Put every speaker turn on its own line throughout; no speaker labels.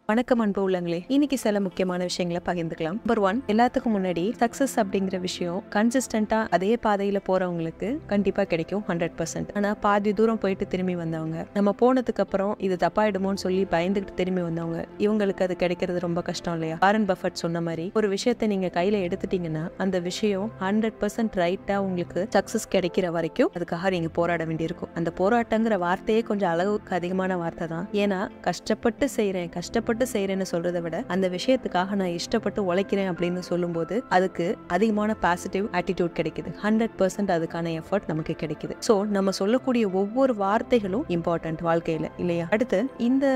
வணக்கம் அன்பு உள்ளங்களே. இன்னைக்கு சில முக்கியமான விஷயங்களை பகிர்ந்துக்கலாம். நம்பர் 1, எல்லாத்துக்கும் முன்னாடி சக்சஸ் அப்படிங்கிற விஷயம் கன்சிஸ்டன்டா அதே பாதையில போறவங்களுக்கு கண்டிப்பா கிடைக்கும் 100%. ஆனா பாதி தூரம் போயிட்டு திரும்பி வந்தவங்க, நம்ம போனதுக்கு அப்புறம் இது தப்பாயிடுமோன்னு சொல்லி பயந்துகிட்டு திரும்பி வந்தவங்க, இவங்களுக்கு அது கிடைக்கிறது ரொம்ப கஷ்டம் இல்லையா? வாரன் பஃபட் சொன்ன மாதிரி ஒரு விஷயத்தை நீங்க கையில எடுத்துட்டீங்கன்னா அந்த விஷயம் 100% ரைட்டா உங்களுக்கு சக்சஸ் கிடைக்கிற வரைக்கும் அதுக்காக நீங்க போராட வேண்டியிருக்கும். அந்த போராட்டங்கிற வார்த்தையே கொஞ்சம் அளவுக்கு அதிகமான வார்த்தை தான். ஏன்னா கஷ்டப்பட்டு செய்யறேன்னு சொல்றதை விட அந்த விஷயத்துக்காக நான் இஷ்டப்பட்டு உழைக்கிறேன் அப்படின்னு சொல்லும்போது அதுக்கு அதிகமான பாசிட்டிவ் ஆட்டிடியூட் கிடைக்குது. 100% அதுக்கான எஃபர்ட் நமக்கு கிடைக்குது. சோ நம்ம சொல்லக்கூடிய ஒவ்வொரு வார்த்தைகளும் இம்பார்ட்டன்ட் வாழ்க்கையில இல்லையா? அடுத்து இந்த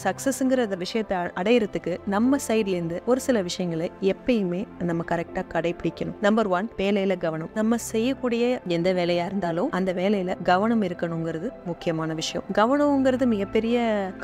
சக்சஸ்ங்கிற விஷயத்தை அடையிறதுக்கு நம்ம சைட்ல இருந்து ஒரு சில விஷயங்களை எப்பயுமே நம்ம கரெக்டா கடைபிடிக்கணும். நம்பர் 1, வேலையில கவனம். நம்ம செய்யக்கூடிய எந்த வேலையா இருந்தாலும் அந்த வேலையில கவனம் இருக்கணுங்கிறது முக்கியமான விஷயம். கவனம்ங்கிறது மிகப்பெரிய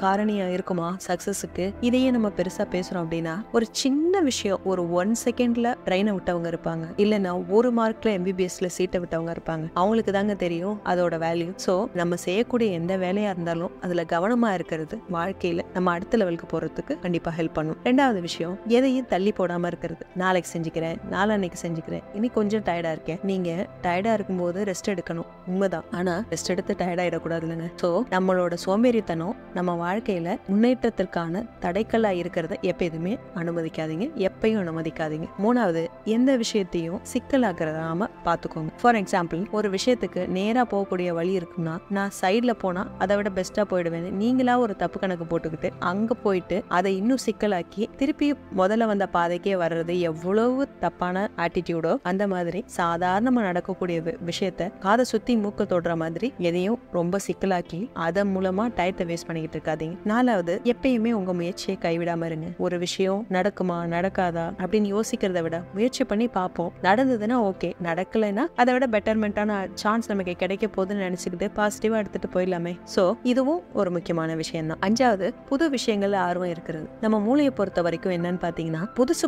காரணியா இருக்குமா சக்சஸுக்கு? இதையே நம்ம பெருசா பேசுறோம் அப்படின்னா, ஒரு சின்ன விஷயம், ஒரு 1 செகண்ட்ல ட்ரெயினை விட்டவங்க இருப்பாங்க, இல்லைன்னா 1 மார்க்ல MBBSல சீட்டை விட்டவங்க இருப்பாங்க. அவங்களுக்கு தாங்க தெரியும் அதோட வேல்யூ. சோ நம்ம செய்யக்கூடிய எந்த வேலையா இருந்தாலும் அதுல கவனமா இருக்கிறது வாழ்க்கையில நம்ம அடுத்த லெவலுக்கு போறதுக்கு கண்டிப்பா ஹெல்ப் பண்ணும். 2வது விஷயம், எதையும் தள்ளி போடாம இருக்கிறது. நாளைக்கு செஞ்சுக்கிறேன், நாளான்னைக்கு செஞ்சுக்கிறேன், இனி கொஞ்சம் டயர்டா இருக்கேன். நீங்க டயர்டா இருக்கும்போது ரெஸ்ட் எடுக்கணும், உண்மைதான். ஆனா ரெஸ்ட் எடுத்து டயர்ட் ஆயிடக்கூடாது இல்லைங்க. சோ நம்மளோட சோம்பேறித்தனம் நம்ம வாழ்க்கையில முன்னேற்றத்திற்கான தடைக்கல்லா இருக்கிறத எப்பயுமே அனுமதிக்காதீங்க, எப்பயும் அனுமதிக்காதீங்க. 3வது, எந்த விஷயத்தையும் சிக்கலாக்குறதாம பாத்துக்கோங்க. ஃபார் எக்ஸாம்பிள், ஒரு விஷயத்துக்கு நேரா போகக்கூடிய வழி இருக்குன்னா நான் சைட்ல போனா அதை விட பெஸ்டா போயிடுவேன். நீங்களா ஒரு தப்பு கணக்கு போட்டுக்கிட்டு அங்க போயிட்டு அதை இன்னும் சிக்கலாக்கி திருப்பி முதல்ல வந்த பாதைக்கே வர்றது எவ்வளவு தப்பான ஆட்டிடியூடோ அந்த மாதிரி சாதாரணமா நடக்கக்கூடிய விஷயத்த காதை சுத்தி மூக்க தொடுற மாதிரி எதையும் ரொம்ப சிக்கலாக்கி அதன் மூலமா டயத்தை வேஸ்ட் பண்ணிக்கிட்டு இருக்காதீங்க. 4வது, எப்பயுமே உங்க முயற்சியை கைவிடாம இருங்க. ஒரு விஷயம் நடக்குமா நடக்காதா அப்படின்னு யோசிக்கிறத விட முயற்சி பண்ணி பார்ப்போம், நடந்ததுன்னா ஓகே, நடக்கலைன்னா அதை விட பெட்டர்மெண்டான சான்ஸ் நமக்கு கிடைக்க போகுதுன்னு நினைச்சுக்கிட்டு பாசிட்டிவா எடுத்துட்டு போயிடலாமே. சோ இதுவும் ஒரு முக்கியமான விஷயம் தான். 5வது, புது விஷயங்கள்ல ஆர்வம் இருக்கிறது. நம்ம மூளையை பொறுத்த வரைக்கும் என்னன்னு பாத்தீங்கன்னா,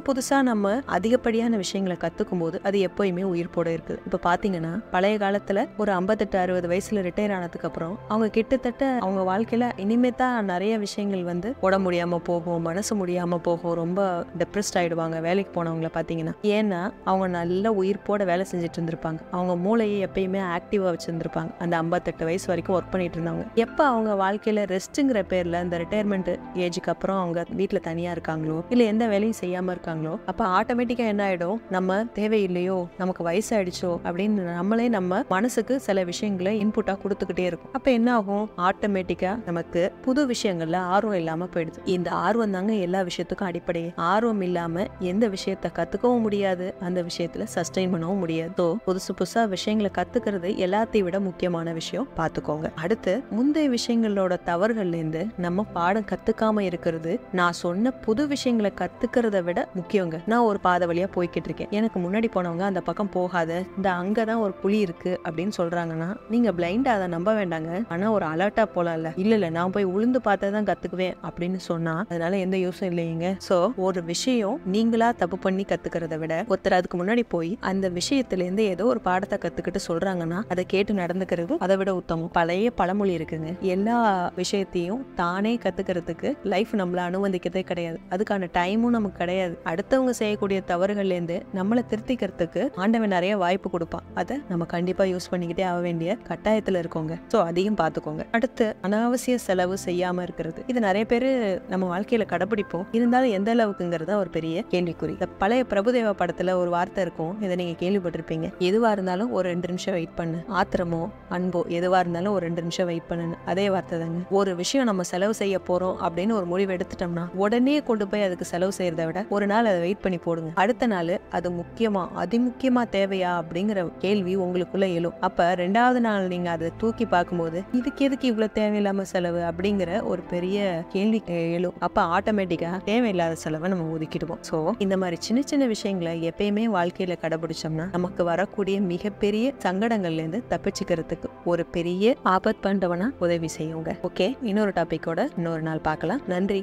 புதுசா நம்ம அதிகப்படியான விஷயங்களை கத்துக்கும் போது அது எப்பயுமே உயிர்ப்போட இருக்குது. இப்ப பாத்தீங்கன்னா பழைய காலத்துல ஒரு 58-60 வயசுல ரிட்டையர் ஆனதுக்கு அப்புறம் அவங்க கிட்டத்தட்ட அவங்க வாழ்க்கையில இனிமே தான் நிறைய விஷயங்கள் உடம்பு முடியாம போகும், மனசு முடியாம போகும், ரொம்ப டிப்ரெஸ்ட் ஆயிடுவாங்க வேலைக்கு போனவங்கள பாத்தீங்கன்னா. ஏன்னா அவங்க நல்ல உயிர்ப்போட வேலை செஞ்சுட்டு இருந்திருப்பாங்க, அவங்க மூளையை எப்பயுமே ஆக்டிவா வச்சிருந்திருப்பாங்க. அந்த 58 வயசு வரைக்கும் ஒர்க் பண்ணிட்டு இருந்தாங்க. எப்ப அவங்க வாழ்க்கையில ரெஸ்ட்ங்கிற பேர்ல இந்த ரிட்டையர்மெண்ட் ஏஜுக்கு அப்புறம் அவங்க வீட்டுல தனியா இருக்காங்களோ இல்ல எந்த வேலையும் செய்யாம இருக்காங்களோ அப்ப ஆட்டோமேட்டிக்கா என்ன ஆயிடும், நம்ம தேவையில்லையோ, நமக்கு வயசாயிடுச்சோ அப்படின்னு நம்மளே நம்ம மனசுக்கு சில விஷயங்களை இன்புட்டா கொடுத்துக்கிட்டே இருக்கும். அப்ப என்ன ஆகும், ஆட்டோமேட்டிக்கா நமக்கு புது விஷயங்கள்ல ஆர்வம் இல்லாம போயிடுது. இந்த ஆர்வம் தாங்க எல்லா விஷயத்துக்கும் அடிப்படை. ஆர்வம் இல்லாம எந்த விஷயத்த கத்துக்கவும் முடியாது, அந்த விஷயத்துல சஸ்டெயின் பண்ணவும் முடியாது. புதுசா விஷயங்களை கத்துக்கிறது எல்லாத்தையும் விட முக்கியமான விஷயம், பாத்துக்கோங்க. அடுத்து, முந்தைய விஷயங்களோட தவறுகள்ல இருந்து நம்ம பாடம் கத்துக்காம இருக்கிறது நான் சொன்ன புது விஷயங்களை கத்துக்கிறத விட முக்கியங்க. நான் ஒரு பாதை வழியா போய்கிட்டு இருக்கேன், எனக்கு முன்னாடி போனவங்க அந்த பக்கம் போகாத, இந்த அங்கதான் ஒரு புலி இருக்கு அப்படின்னு சொல்றாங்கன்னா நீங்க பிளைண்டா அதை நம்ப வேண்டாங்க. ஆனா ஒரு அலர்ட்டா போலாம். இல்ல நான் போய் உளுந்து பார்த்ததான் கத்துக்குவேன் அப்படின்னு சொன்னா அதனால எந்த யூஸும் இல்லைங்க. சோ ஒரு விஷயம் நீங்களா தப்பு பண்ணி கத்துக்கிறத விட ஒருத்தர் அதுக்கு முன்னாடி போய் அந்த விஷயத்துல இருந்து ஏதோ ஒரு பாடத்தை கத்துக்கிட்டு சொல்றாங்கன்னா அதை கேட்டு நடந்துக்கிறது அதை விட உத்தமம். பழைய பழமொழி இருக்குங்க, எல்லா விஷயத்தையும் தானே கத்துக்கிறதுக்கு லைஃப் நம்மள அனுமதிக்கிறதே கிடையாது, அதுக்கான டைமும் நமக்கு கிடையாது. அடுத்தவங்க செய்யக்கூடிய தவறுகள்ல இருந்து நம்மளை திருத்திக்கிறதுக்கு ஆண்டவன் நிறைய வாய்ப்பு கொடுப்பான், அதை நம்ம கண்டிப்பா யூஸ் பண்ணிக்கிட்டே ஆக வேண்டிய கட்டாயத்துல இருக்கோங்க. சோ அதையும் பாத்துக்கோங்க. அடுத்து, அனாவசிய செலவு செய்யாம இருக்கிறது. இது நிறைய பேரு நம்ம வாழ்க்கையில கடைபிடிப்போம், இருந்தாலும் எந்த அளவுக்குங்கிறத ஒரு பெரிய கேள்விக்குறி. இந்த பழைய பிரபுதேவா படத்துல ஒரு வார்த்தை இருக்கும், இதை நீங்க கேள்விப்பட்டிருப்பீங்க, எதுவா இருந்தாலும் ஒரு 2 நிமிஷம் வெயிட் பண்ணு, ஆத்திரமோ அன்போ எதுவா இருந்தாலும் ஒரு 2 நிமிஷம் வெயிட் பண்ணு. அதே வார்த்தை தாங்க. ஒரு விஷயம் நம்ம செலவு செய்ய போறோம் அப்படின்னு ஒரு முடிவு எடுத்துட்டோம்னா உடனே கொண்டு போய் அதுக்கு செலவு செய்யறதை விட ஒரு நாள் அதை வெயிட் பண்ணி போடுங்க. அடுத்த நாள் அது முக்கியமா அதிமுக்கியமா தேவையா அப்படிங்கிற கேள்வி உங்களுக்குள்ள எழும். அப்ப 2வது நாள் நீங்க அதை தூக்கி பார்க்கும்போது இதுக்கு எதுக்கு இவ்வளவு தேவையில்லாம செலவு அப்படிங்கிற ஒரு பெரிய கேள்வி எழும். அப்ப ஆட்டோமேட்டிக்கா தேவையில்லாத செலவை நம்ம ஒதுக்கிடுவோம். சோ இந்த மாதிரி சின்ன சின்ன விஷயங்களை எப்பயுமே வாழ்க்கையில கடைபிடிச்சோம்னா நமக்கு வரக்கூடிய மிகப்பெரிய சங்கடங்கள்ல இருந்து தப்பிச்சுக்கிறதுக்கு ஒரு பெரிய ஆபத் பண்றவனா உதவி செய்யுங்க. ஓகே, இன்னொரு டாபிக்கோட இன்னொரு நாள் பார்க்கலாம். நன்றி.